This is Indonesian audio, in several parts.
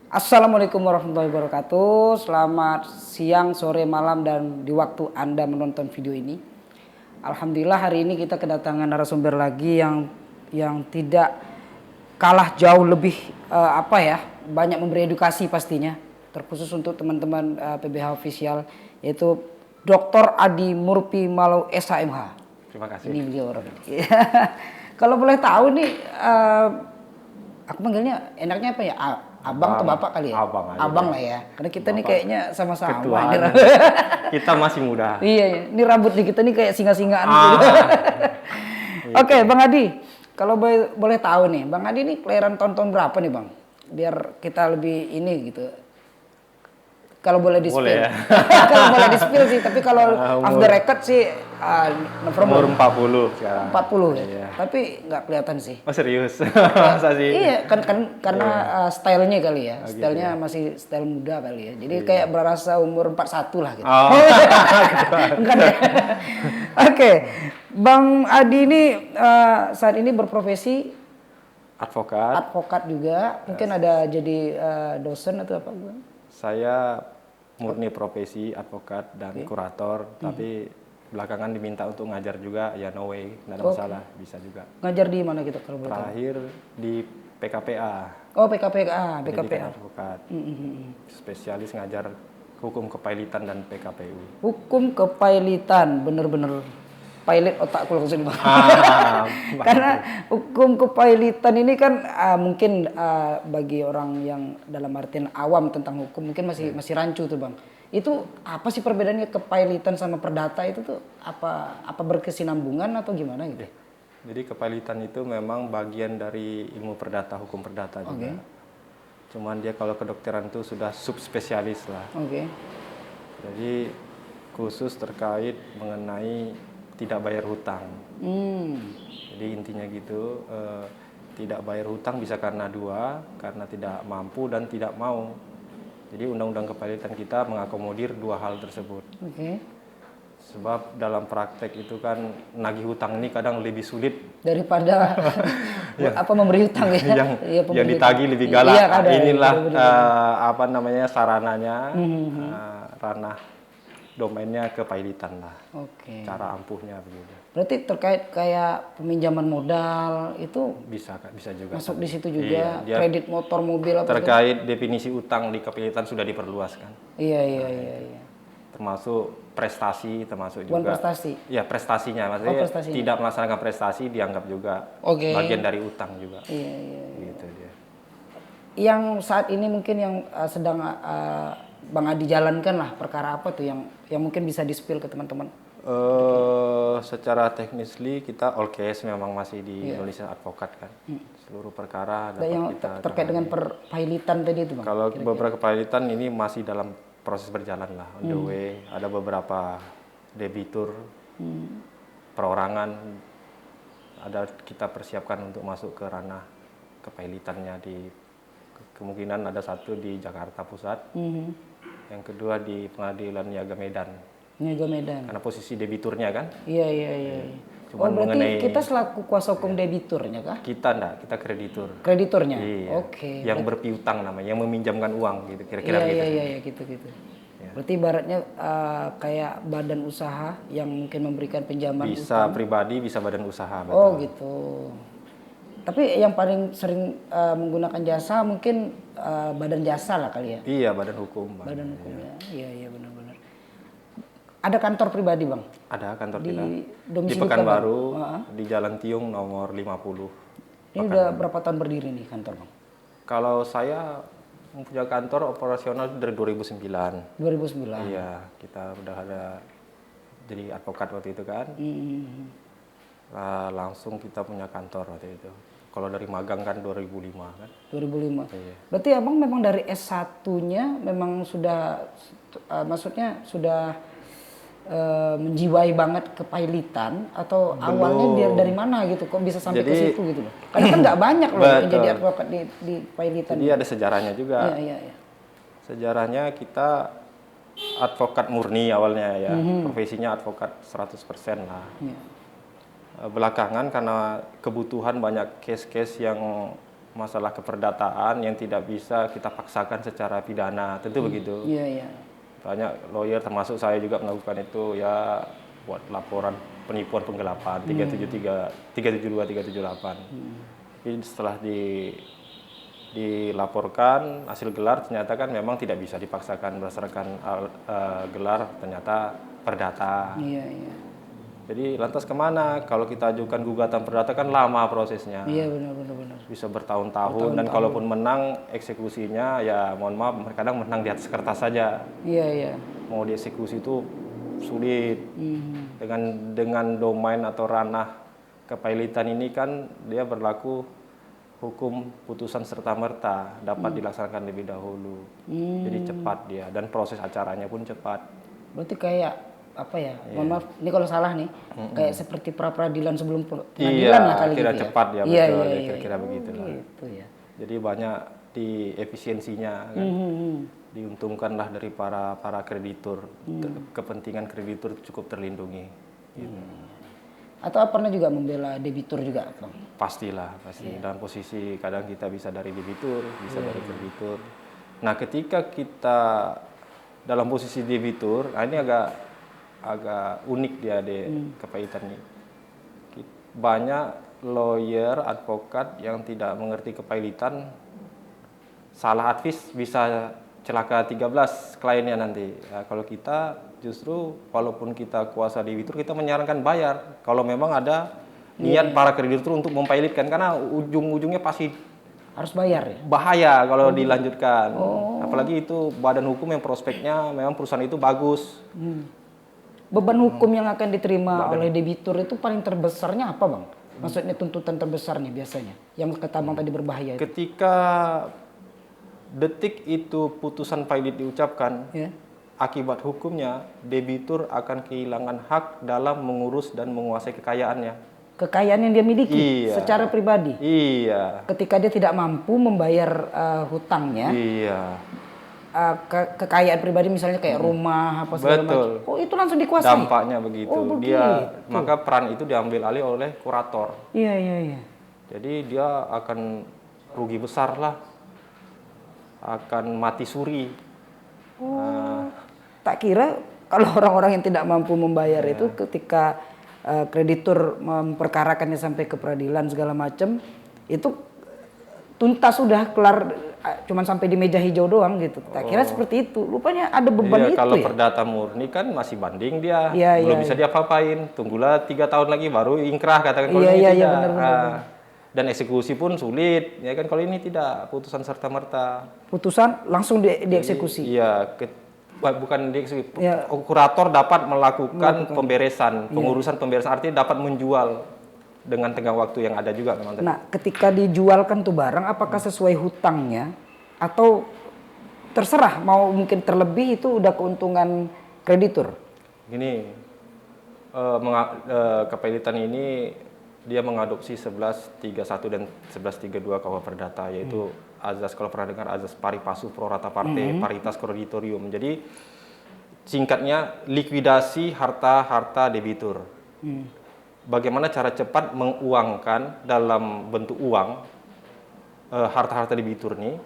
Assalamualaikum warahmatullahi wabarakatuh. Selamat siang, sore, malam, dan di waktu Anda menonton video ini. Alhamdulillah hari ini kita kedatangan narasumber lagi yang tidak kalah jauh lebih banyak memberi edukasi pastinya. Terkhusus untuk teman-teman PBH official, yaitu Dr. Adi Murpi Malau SHMH. Terima kasih. Ini beliau orang. Kalau boleh tahu nih, aku panggilnya enaknya apa ya? Abang atau bapak kali ya? Abang aja. Abang lah ya. Karena kita nih kayaknya sama-sama. Ketuaan. Kita masih muda. Iya, ini rambut nih kita nih kayak singa-singaan gitu. Oke, Bang Adi. Kalau boleh tahu nih, Bang Adi nih kelahiran tahun berapa nih, Bang? Biar kita lebih ini gitu. Kalau boleh di-spill. Boleh ya. Kalau boleh di-spill sih, tapi kalau off the record sih Umur 40 sekarang. 40 ya. Iya. Tapi nggak kelihatan sih. Oh serius? Masa sih? Iya, karena stylenya kali ya. Stylenya masih style muda kali ya. Jadi kayak berasa umur 41 lah gitu. Oh. Enggak deh. Oke. Bang Adi ini saat ini berprofesi advokat juga. Mungkin ada jadi dosen atau apa? Saya murni profesi advokat dan kurator, tapi belakangan diminta untuk ngajar juga, ya no way, nggak ada masalah, bisa juga. Ngajar di mana kita kalau boleh tahu? Terakhir di PKPA. Oh, PKPA. Pendidikan advokat. Spesialis ngajar hukum kepailitan dan PKPU. Hukum kepailitan, bener-bener pilot otakku langsung. Karena hukum kepailitan ini kan mungkin bagi orang yang dalam artian awam tentang hukum mungkin masih rancu tuh, Bang. Itu apa sih perbedaannya kepailitan sama perdata itu tuh apa berkesinambungan atau gimana gitu? Jadi kepailitan itu memang bagian dari ilmu perdata, hukum perdata juga. Cuman dia kalau kedokteran itu sudah subspesialis lah. Jadi khusus terkait mengenai tidak bayar hutang. Jadi intinya gitu, tidak bayar hutang bisa karena dua, karena tidak mampu dan tidak mau. Jadi undang-undang kepailitan kita mengakomodir dua hal tersebut. Sebab dalam praktek itu kan nagih hutang ini kadang lebih sulit daripada memberi hutang ya. Yang ditagih lebih galak. Inilah sarananya, ranah domainnya kepailitan lah. Cara ampuhnya begitu. Berarti terkait kayak peminjaman modal itu bisa juga. Masuk di situ juga. Iya, kredit motor, mobil apa terkait definisi utang di kepailitan sudah diperluas kan. Iya. Termasuk prestasi, termasuk bukan juga. Prestasi. Ya, prestasinya maksudnya prestasinya. Tidak melaksanakan prestasi dianggap juga bagian dari utang juga. Iya. Gitu dia. Yang saat ini mungkin yang sedang Bang Adi jalankan lah perkara apa tuh yang mungkin bisa di-spill ke teman-teman? Secara teknisly kita all case memang masih di Indonesia Advokat kan. Seluruh perkara dapat yang kita terkait dengan perpailitan tadi itu, Bang. Kalau beberapa kepailitan ini masih dalam proses berjalan lah, on the way. Ada beberapa debitur perorangan kita persiapkan untuk masuk ke ranah kepailitannya. Kemungkinan ada satu di Jakarta Pusat. Yang kedua di Pengadilan Niaga Medan. Karena posisi debiturnya kan? Iya. Cuman berarti kita selaku kuasa hukum debiturnya kah? Kita enggak, kita kreditur. Krediturnya? Iya. Oke. Yang berpiutang namanya, yang meminjamkan uang gitu, kira-kira gitu. Iya, gitu. Ya. Berarti ibaratnya kayak badan usaha yang mungkin memberikan pinjaman bisa utang. Pribadi, bisa badan usaha. Betul. Oh gitu. Tapi yang paling sering menggunakan jasa mungkin badan jasa lah kali ya? Iya, badan hukum. Badan hukum ya. Iya benar-benar. Ada kantor pribadi, Bang? Ada kantor di kita. Di domisili Pekanbaru, di Jalan Tiung nomor 50. Ini udah berapa tahun berdiri nih kantor, Bang? Kalau saya punya kantor operasional dari 2009. 2009? Iya, kita udah ada jadi advokat waktu itu kan. Langsung kita punya kantor waktu itu. Kalau dari magang kan 2005 kan. 2005. Iya. Berarti Abang memang dari S1-nya memang sudah maksudnya sudah menjiwai banget kepailitan atau awalnya dari mana gitu kok bisa sampai ke situ gitu loh. Karena kan nggak banyak loh yang jadi advokat di pailitan. Jadi ada sejarahnya juga. Iya. Sejarahnya kita advokat murni awalnya ya. Profesinya advokat 100% lah. Belakangan karena kebutuhan banyak case-case yang masalah keperdataan yang tidak bisa kita paksakan secara pidana, tentu begitu. Iya, iya. Banyak lawyer termasuk saya juga melakukan itu ya, buat laporan penipuan penggelapan 372 378. Jadi setelah dilaporkan hasil gelar ternyata kan memang tidak bisa dipaksakan berdasarkan gelar ternyata perdata. Iya, iya. Jadi lantas kemana? Kalau kita ajukan gugatan perdata kan lama prosesnya. Iya, benar. Bisa bertahun-tahun dan kalaupun menang eksekusinya ya mohon maaf kadang menang di atas kertas saja. Iya, iya. Mau dieksekusi itu sulit. Dengan domain atau ranah kepailitan ini kan dia berlaku hukum putusan serta-merta dapat dilaksanakan lebih dahulu. Jadi cepat dia dan proses acaranya pun cepat. Berarti kayak apa ya? Mohon maaf, ini kalau salah nih, kayak seperti pra-peradilan sebelum pengadilan lah kali kira gitu cepat ya, Iya, betul. iya, Kira-kira begitu lah. Gitu ya. Jadi banyak di efisiensinya kan. Diuntungkanlah dari para kreditur. Kepentingan kreditur cukup terlindungi. Gitu. Atau pernah juga membela debitur juga, Bang? Pastilah, pasti. Dalam posisi kadang kita bisa dari debitur, bisa dari kreditur. Nah, ketika kita dalam posisi debitur, ini agak unik dia di kepailitan ini. Banyak lawyer, advokat yang tidak mengerti kepailitan, salah advis bisa celaka 13 kliennya nanti. Ya, kalau kita justru walaupun kita kuasa debitur, kita menyarankan bayar kalau memang ada niat para kreditur untuk mempailitkan, karena ujung-ujungnya pasti harus bayar ya? Bahaya kalau dilanjutkan. Apalagi itu badan hukum yang prospeknya memang perusahaan itu bagus. Beban hukum yang akan diterima oleh debitur itu paling terbesarnya apa, Bang? Maksudnya tuntutan terbesarnya biasanya yang kata Bang tadi berbahaya itu. Ketika detik itu putusan pailit diucapkan, akibat hukumnya debitur akan kehilangan hak dalam mengurus dan menguasai kekayaannya. Kekayaan yang dia miliki secara pribadi. Iya. Ketika dia tidak mampu membayar hutangnya. Iya. Kekayaan pribadi misalnya kayak rumah apa segala macam. Oh, itu langsung dikuasai. Dampaknya begitu. Maka peran itu diambil alih oleh kurator. Iya. Jadi dia akan rugi besar lah. Akan mati suri. Tak kira kalau orang-orang yang tidak mampu membayar itu ketika kreditur memperkarakannya sampai ke peradilan segala macam, itu tuntas sudah kelar, cuman sampai di meja hijau doang gitu. Tak kira seperti itu. Rupanya ada beban itu kalau ya. perdata murni kan masih banding dia, Iya, belum bisa diapa-apain. Tunggulah 3 tahun lagi baru ingkrah katakan kalau ini tidak. Benar. Dan eksekusi pun sulit, ya kan kalau ini tidak putusan serta-merta. Putusan langsung dieksekusi. Iya, bukan dieksekusi. Kurator dapat melakukan pemberesan, pengurusan pemberesan, artinya dapat menjual dengan tenggang waktu yang ada juga memang. Nah, ketika dijualkan tuh barang, apakah sesuai hutangnya atau terserah mau mungkin terlebih itu udah keuntungan kreditur? Gini, kepailitan ini dia mengadopsi 1131 dan 1132 KUH Perdata, yaitu azas, kalau pernah dengar azas pari passu pro rata parte paritas creditorium. Jadi singkatnya likuidasi harta-harta debitur. Bagaimana cara cepat menguangkan dalam bentuk uang harta-harta debitur ini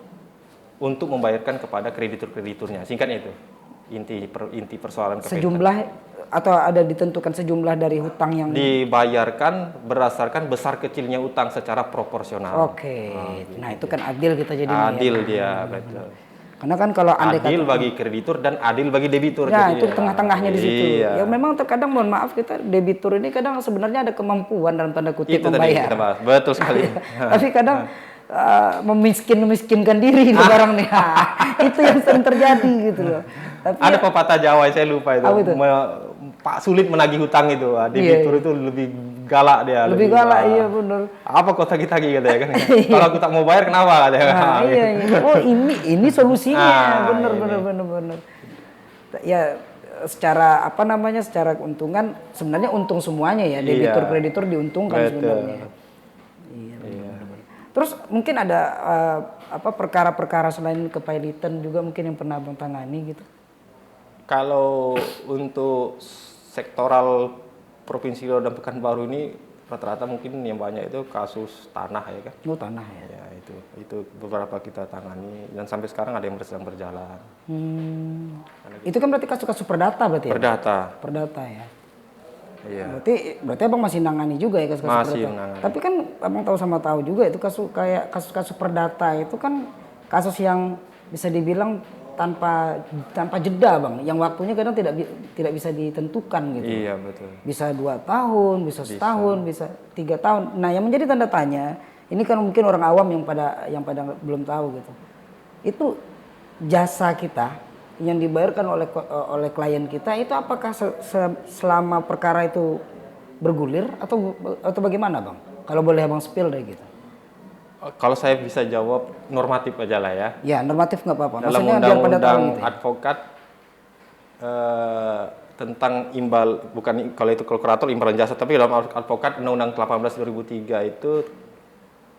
untuk membayarkan kepada kreditur-krediturnya. Singkatnya itu inti persoalan kepailitan. Sejumlah atau ada ditentukan sejumlah dari hutang yang dibayarkan berdasarkan besar kecilnya utang secara proporsional. Oke. Nah, itu kan adil kita jadi adil dia, betul. Karena kan kalau adil bagi kreditur dan adil bagi debitur. Ya, itu tengah-tengahnya di situ. Ya memang terkadang mohon maaf kita debitur ini kadang sebenarnya ada kemampuan dalam tanda kutip itu membayar. Tadi kita bahas. Betul sekali. Tapi kadang memiskinkan diri itu barang nih. Itu yang sering terjadi gitu loh. Tapi ada pepatah Jawa saya lupa itu. Pak sulit menagih hutang itu. Debitur itu lebih galak dia. Lebih galak, iya benar. Apa kok tagih-tagih katanya kan? Kalau aku tak mau bayar kenapa katanya? Iya. Oh, ini solusinya. Benar. Ya secara apa namanya? Secara keuntungan sebenarnya untung semuanya ya. Debitur kreditur diuntungkan sebenarnya. Iya. Terus mungkin ada perkara-perkara selain kepailitan juga mungkin yang pernah Abang tangani gitu. Kalau untuk sektoral Provinsi Riau dan Pekanbaru ini rata-rata mungkin yang banyak itu kasus tanah ya kan. Oh, tanah ya. Ya itu beberapa kita tangani dan sampai sekarang ada yang sedang berjalan. Itu kan berarti kasus-kasus perdata berarti ya? Perdata ya. Iya. Berarti abang masih nangani juga ya kasus-kasus Masih perdata. nangani. Tapi kan abang tahu juga itu kasus-kasus perdata itu kan kasus yang bisa dibilang tanpa jeda bang, yang waktunya kadang tidak bisa ditentukan gitu. Iya betul. Bisa 2 tahun, bisa setahun, bisa 3 tahun. Nah yang menjadi tanda tanya, ini kan mungkin orang awam yang pada belum tahu gitu. Itu jasa kita yang dibayarkan oleh klien kita itu apakah selama perkara itu bergulir atau bagaimana bang? Kalau boleh abang spill deh gitu. Kalau saya bisa jawab normatif aja lah ya. Ya normatif nggak apa-apa. Dalam undang-undang gitu ya? Advokat tentang imbal, bukan kalau itu kalkulator imbalan jasa, tapi dalam advokat undang-undang 18 2003 itu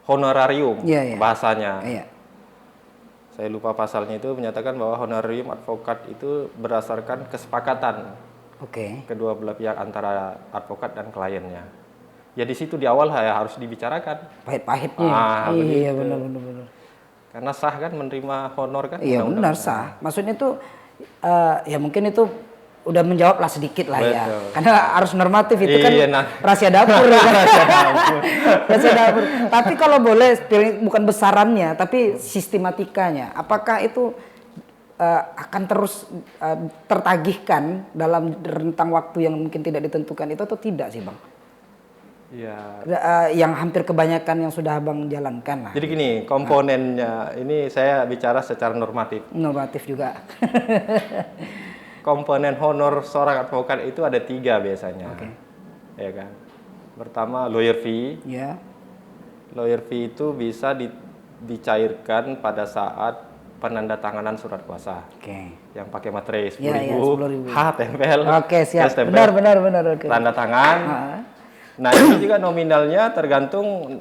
honorarium bahasanya. Iya. Saya lupa pasalnya itu menyatakan bahwa honorarium advokat itu berdasarkan kesepakatan kedua belah pihak antara advokat dan kliennya. Ya di situ di awal harus dibicarakan pahit-pahitnya. Iya benar. Karena sah kan menerima honor kan? Iya benar sah. Maksudnya itu ya mungkin itu udah menjawab lah sedikit lah. Betul. Ya. Karena harus normatif itu kan rahasia dapur. Rahasia dapur. Tapi kalau boleh bukan besarannya tapi sistematikanya. Apakah itu akan terus tertagihkan dalam rentang waktu yang mungkin tidak ditentukan itu atau tidak sih bang? Ya. Yang hampir kebanyakan yang sudah abang jalankan lah. Jadi gini, komponennya ini saya bicara secara normatif. Normatif juga. Komponen honor seorang advokat itu ada 3 biasanya. Ya kan. Pertama lawyer fee. Ya. Lawyer fee itu bisa dicairkan pada saat penandatanganan surat kuasa. Yang pakai materai 10.000, tempel. Siap. Benar. Tanda tangan. Nah itu juga nominalnya tergantung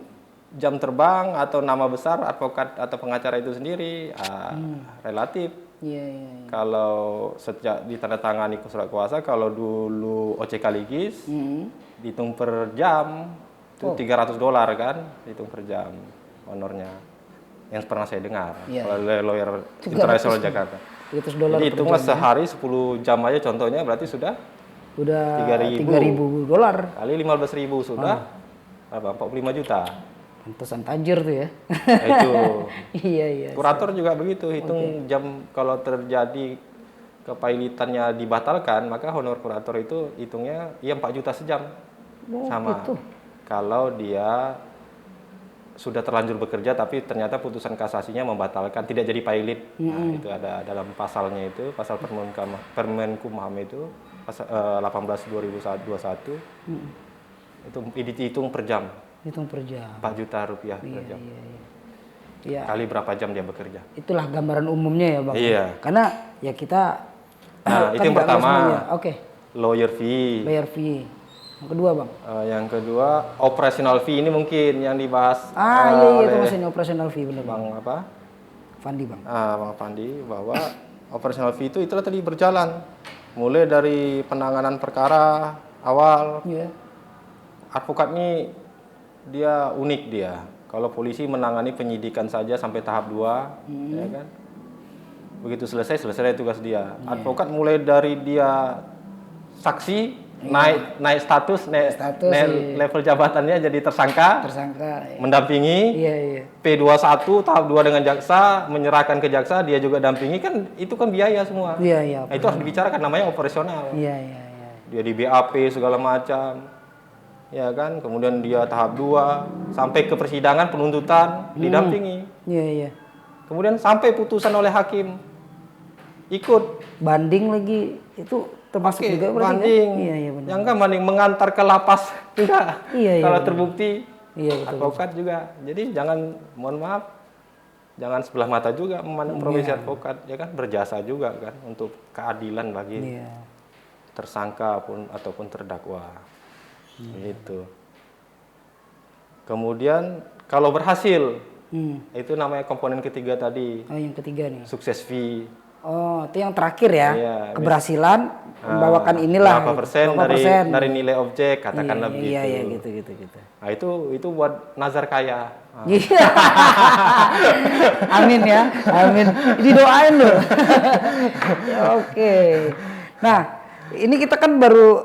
jam terbang atau nama besar advokat atau pengacara itu sendiri relatif. Kalau sejak ditandatangani surat kuasa, kalau dulu OCK Ligis dihitung per jam itu $300 kan, dihitung per jam honornya yang pernah saya dengar oleh lawyer internasional Jakarta. Jadi hitunglah sehari 10 jam aja contohnya berarti sudah $3.000 kali 15.000 sudah berapa? 45 juta. Pantesan tajir tuh ya. Itu. Iya. Kurator juga begitu, hitung jam kalau terjadi kepailitannya dibatalkan, maka honor kurator itu hitungnya 4 juta sejam. Sama. Gitu. Kalau dia sudah terlanjur bekerja tapi ternyata putusan kasasinya membatalkan, tidak jadi pailit. Nah, itu ada dalam pasalnya itu, pasal Permenkumham itu pasal 18 2021. Itu dihitung per jam. Hitung per jam. 4 juta rupiah per jam. Iya. Kali berapa jam dia bekerja. Itulah gambaran umumnya ya, Bang. Iya. Karena ya kita itu yang pertama. Lawyer fee. Yang kedua, Bang? Yang kedua, operational fee ini mungkin yang dibahas. Iya itu maksudnya operational fee benar. Bang apa? Fandi, Bang. Bang Fandi, bahwa operational fee itu itulah tadi berjalan. Mulai dari penanganan perkara awal. Advokat ini dia unik dia. Kalau polisi menangani penyidikan saja sampai tahap 2, ya kan? Begitu selesai tugas dia. Advokat mulai dari dia saksi, naik status, level jabatannya jadi tersangka, mendampingi, P21 tahap 2 dengan jaksa, menyerahkan ke jaksa, dia juga dampingi, kan itu kan biaya semua. Nah, itu harus dibicarakan, namanya operasional. Dia di BAP segala macam, ya kan, kemudian dia tahap 2 sampai ke persidangan penuntutan didampingi. Kemudian sampai putusan oleh hakim, ikut banding lagi, itu termasuk juga banding. Yang kan banding mengantar ke lapas juga. Kalau terbukti advokat juga. Jadi jangan, mohon maaf, jangan sebelah mata juga memandang profesi advokat, ya kan, berjasa juga kan untuk keadilan bagi tersangka ataupun terdakwa. Gitu. Kemudian kalau berhasil, itu namanya komponen ketiga tadi. Yang ketiga nih. Sukses fee. Oh, itu yang terakhir ya. Iya, keberhasilan membawakan inilah berapa persen berapa persen. dari nilai objek, katakanlah begitu. Iya, gitu. Nah, itu buat nazar kaya. Iya. Amin ya, amin. Didoain loh. Oke. Nah, ini kita kan baru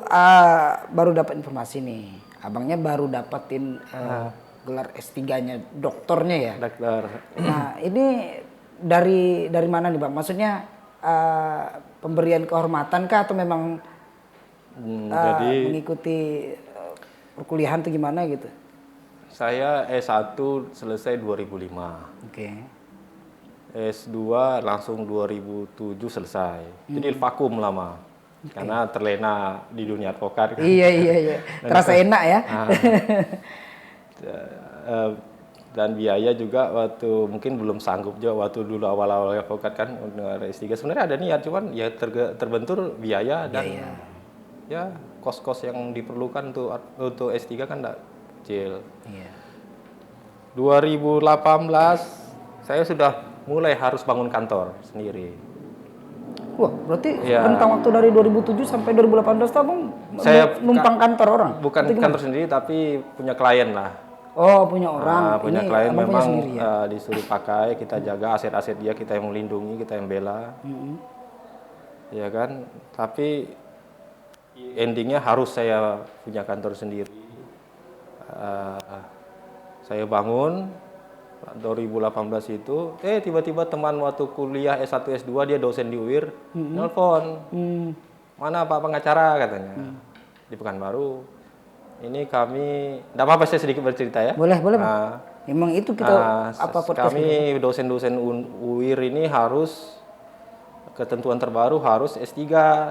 dapat informasi nih. Abangnya baru dapetin gelar S3-nya, doktornya ya. Dokter. Nah, ini dari mana nih Bang? Maksudnya pemberian kehormatan kah atau memang Jadi mengikuti perkuliahan tuh gimana gitu? saya S1 selesai 2005. Oke. S2 langsung 2007 selesai. Jadi vakum lama. Karena terlena di dunia advokat. Iya. Terasa enak ya. Dan biaya juga waktu mungkin belum sanggup juga waktu dulu awal-awal advokat kan S3 sebenarnya ada niat cuman ya terbentur biaya dan ya kos-kos yang diperlukan untuk S3 kan enggak kecil. Iya. 2018 saya sudah mulai harus bangun kantor sendiri. Wah, berarti rentang waktu dari 2007 sampai 2018 tuh Abang numpang kantor orang? Bukan kantor sendiri tapi punya klien lah. Oh, punya orang. Punya Ini klien memang ya? disuruh pakai, kita jaga aset-aset dia, kita yang melindungi, kita yang bela. Ya kan? Tapi endingnya harus saya punya kantor sendiri. Saya bangun 2018 itu, tiba-tiba teman waktu kuliah S1 S2 dia dosen di UIR, nelpon, mana Pak pengacara katanya, di Pekanbaru. Ini kami, tidak apa-apa saya sedikit bercerita ya. Boleh. Memang itu kita podcast kami dosen-dosen UIR ini harus ketentuan terbaru harus S3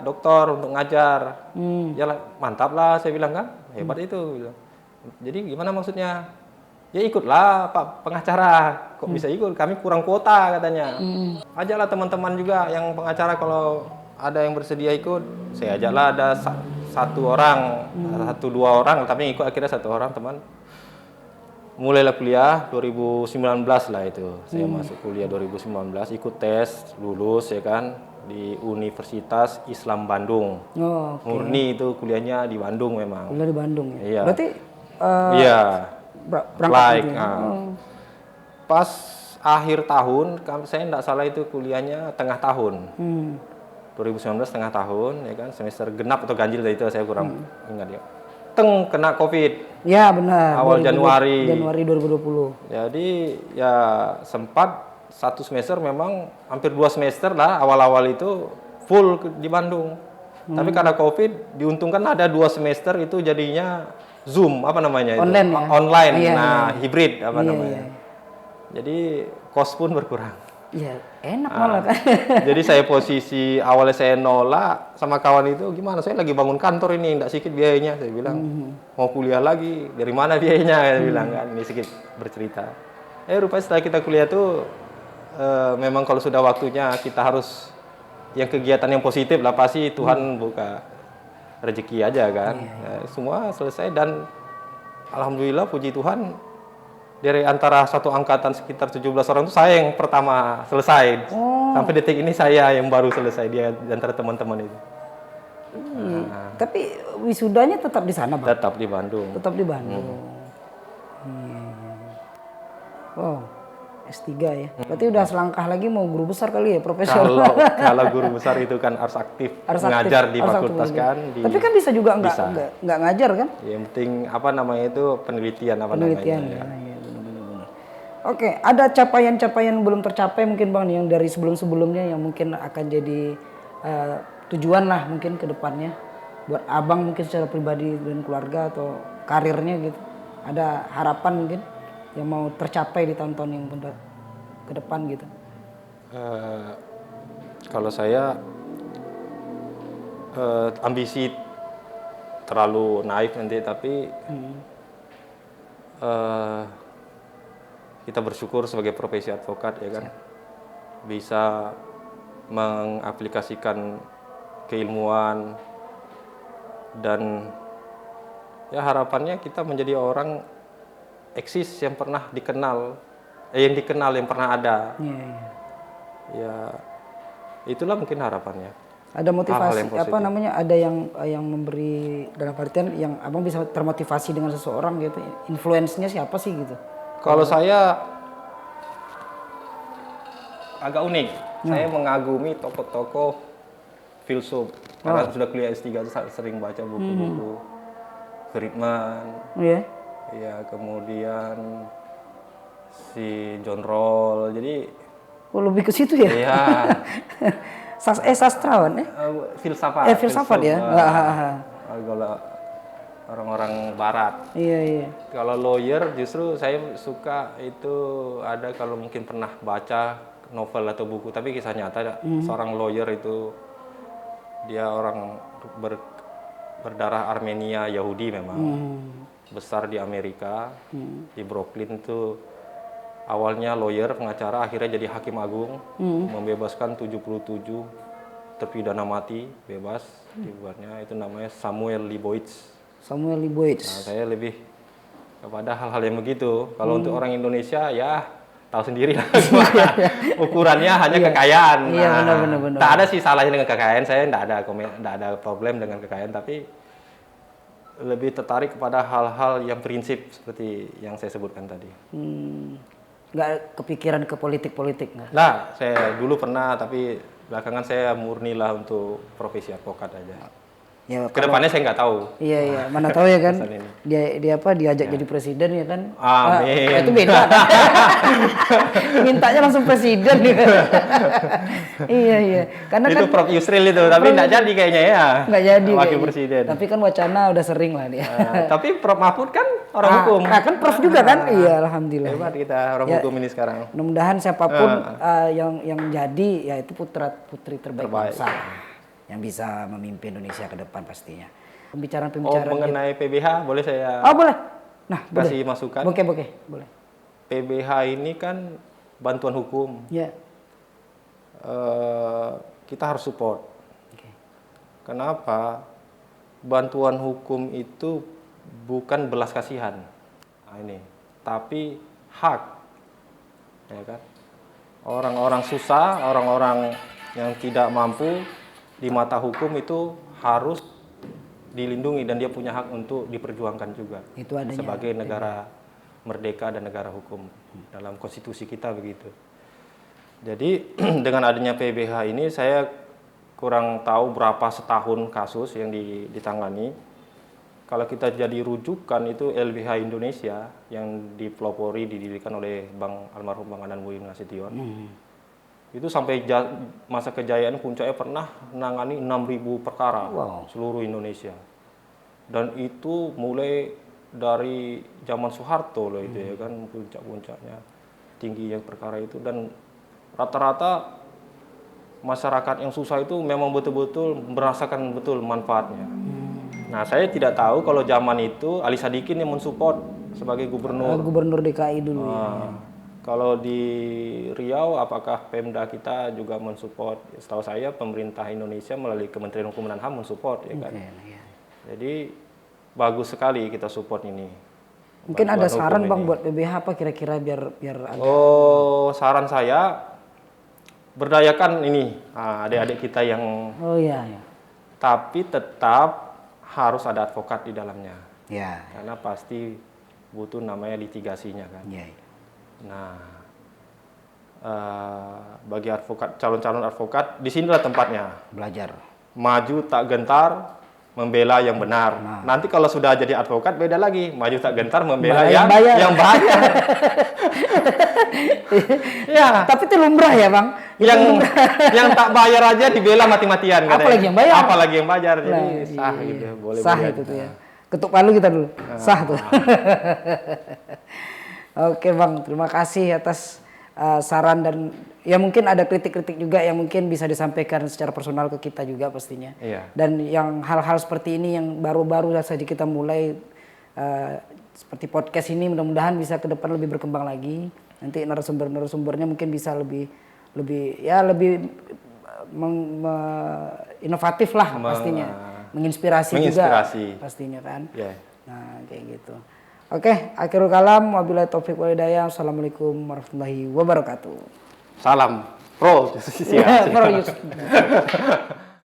doktor untuk ngajar. Ya mantap lah saya bilang kan, hebat itu. Jadi gimana maksudnya? Ya ikutlah Pak pengacara, kok bisa ikut? Kami kurang kuota katanya. Ajaklah teman-teman juga yang pengacara kalau ada yang bersedia ikut. Saya ajaklah ada satu orang, satu dua orang, tapi ikut akhirnya satu orang teman. Mulailah kuliah 2019 lah itu. Saya masuk kuliah 2019, ikut tes, lulus ya kan di Universitas Islam Bandung. Oh, okay. Murni itu kuliahnya di Bandung memang. Kuliah di Bandung ya. Iya. Berarti iya. Berangkat Pas akhir tahun, saya tidak salah itu kuliahnya tengah tahun. 2019 tengah tahun, ya kan, semester genap atau ganjil itu saya kurang ingat ya. Kena COVID. Ya benar. Awal Januari 2020. Jadi ya sempat satu semester memang hampir 2 semester lah awal-awal itu full di Bandung. Tapi karena COVID diuntungkan ada 2 semester itu jadinya Zoom apa namanya online itu? Ya? Online. Iya. Hibrid apa namanya. Iya. Jadi kos pun berkurang. Iya, enak malah kan. Jadi saya posisi awalnya saya nolak sama kawan itu gimana? Saya lagi bangun kantor ini, enggak sedikit biayanya. Saya bilang mau kuliah lagi, dari mana biayanya? Saya bilang kan, ini sedikit bercerita. Rupanya setelah kita kuliah tuh memang kalau sudah waktunya kita harus yang kegiatan yang positif lah pasti Tuhan buka rezeki aja kan. Semua selesai dan alhamdulillah puji Tuhan dari antara satu angkatan sekitar 17 orang itu saya yang pertama selesai. Sampai detik ini saya yang baru selesai di antara teman-teman itu. Tapi wisudanya tetap di sana, Bang? Tetap di Bandung. Tetap di Bandung. Wow, S3 ya. Berarti udah selangkah lagi mau guru besar kali ya, profesor. Kalau guru besar itu kan harus aktif ngajar di fakultas kan. Tapi kan bisa juga nggak ngajar kan? Yang penting apa namanya itu penelitian namanya. Ya. Oke, ada capaian-capaian belum tercapai mungkin Bang yang dari sebelum-sebelumnya yang mungkin akan jadi tujuan lah mungkin ke depannya buat Abang mungkin secara pribadi dan keluarga atau karirnya gitu. Ada harapan mungkin yang mau tercapai di tahun-tahun yang ke depan gitu. Kalau saya ambisi terlalu naif nanti tapi kita bersyukur sebagai profesi advokat ya kan bisa mengaplikasikan keilmuan dan ya harapannya kita menjadi orang eksis yang pernah dikenal yang pernah ada. Ya itulah mungkin harapannya. Ada motivasi Hal-hal yang apa namanya? Ada yang memberi dalam artian yang abang bisa termotivasi dengan seseorang gitu. Influence-nya siapa sih gitu? Kalau saya agak unik. Saya mengagumi tokoh-tokoh filsuf. Karena sudah kuliah S3 itu sering baca buku-buku Friedman. Iya. Ya, kemudian si John Rawls. Jadi lebih ke situ ya? Iya. Sastrawan ya? Filsafat. Filsafat ya? Orang-orang barat. Iya. Kalau lawyer justru saya suka itu ada kalau mungkin pernah baca novel atau buku, tapi kisah nyata seorang lawyer itu dia orang berdarah Armenia Yahudi memang. Besar di Amerika, di Brooklyn itu awalnya lawyer, pengacara, akhirnya jadi hakim agung, membebaskan 77 terpidana mati, bebas dibuatnya, itu namanya Samuel Leibowitz. Samuel Leibowitz. Nah, saya lebih kepada hal-hal yang begitu. Kalau untuk orang Indonesia ya tahu sendiri lah. Ukurannya hanya kekayaan. Iya, Nah, benar. tak ada sih salahnya dengan kekayaan, saya tidak ada problem dengan kekayaan, tapi lebih tertarik kepada hal-hal yang prinsip seperti yang saya sebutkan tadi. Nggak kepikiran ke politik nggak? Nah, saya dulu pernah, tapi belakangan saya murnilah untuk profesi advokat aja. Ya, Kedepannya saya nggak tahu. Iya, mana tahu ya kan. Pesan ini. Dia diajak jadi presiden ya kan. Amin. Itu beda. Mintanya langsung presiden. Iya. Karena itu kan Prof Yusril itu, tapi nggak jadi kayaknya ya. Nggak jadi. Wakil presiden. Tapi kan wacana udah sering lah dia. Tapi Prof Mahfud kan orang hukum. Kan Prof juga kan? Iya, alhamdulillah. Hebat kita orang hukum ini sekarang. Mudah-mudahan siapapun yang jadi ya itu putra-putri terbaik bangsa. Yang bisa memimpin Indonesia ke depan pastinya. Pembicaraan mengenai PBH boleh saya boleh. Nah, kasih masukan? Boleh. Boleh. PBH ini kan bantuan hukum. Ya. Kita harus support. Okay. Kenapa? Bantuan hukum itu bukan belas kasihan. Nah, ini, tapi hak. Ya kan? Orang-orang susah, orang-orang yang tidak mampu di mata hukum itu harus dilindungi dan dia punya hak untuk diperjuangkan juga. Itu adanya sebagai negara merdeka dan negara hukum dalam konstitusi kita begitu. Jadi dengan adanya PBH ini saya kurang tahu berapa setahun kasus yang ditangani. Kalau kita jadi rujukan itu LBH Indonesia yang dipelopori didirikan oleh almarhum Bang Andan Boy Nasution. Itu sampai masa kejayaan puncaknya pernah menangani 6.000 perkara seluruh Indonesia. Dan itu mulai dari zaman Soeharto loh itu ya kan puncak-puncaknya tingginya perkara itu, dan rata-rata masyarakat yang susah itu memang betul-betul merasakan betul manfaatnya. Nah, saya tidak tahu kalau zaman itu Ali Sadikin yang mensupport sebagai gubernur DKI dulu. Kalau di Riau, apakah Pemda kita juga mensupport? Setahu saya pemerintah Indonesia melalui Kementerian Hukum dan HAM mensupport, ya kan. Jadi bagus sekali kita support ini. Mungkin ada saran Bang buat PBH apa kira-kira biar agak... Saran saya berdayakan ini adik-adik kita yang. Iya. Tapi tetap harus ada advokat di dalamnya. Ya. Karena pasti butuh namanya litigasinya kan. Iya. Nah, bagi calon-calon advokat, disinilah tempatnya. Belajar. Maju tak gentar, membela yang benar. Nanti kalau sudah jadi advokat beda lagi, maju tak gentar, membela yang bayar. Ya. Tapi itu lumrah ya Bang. Yang tak bayar aja dibela mati-matian. Apalagi yang bayar. Apalagi yang bayar. Jadi sah gitu, boleh. Sah itu tuh ya. Ketuk palu kita dulu. Sah tuh. Oke Bang, terima kasih atas saran dan ya mungkin ada kritik-kritik juga yang mungkin bisa disampaikan secara personal ke kita juga pastinya. Iya. Dan yang hal-hal seperti ini yang baru-baru saja kita mulai seperti podcast ini mudah-mudahan bisa ke depan lebih berkembang lagi. Nanti narasumbernya mungkin bisa lebih inovatif lah pastinya. Menginspirasi juga pastinya kan. Yeah. Nah, kayak gitu. Oke, akhirul kalam, wabillahi taufiq wal hidayah. Assalamualaikum warahmatullahi wabarakatuh. Salam. pro justisia. Pro justisia.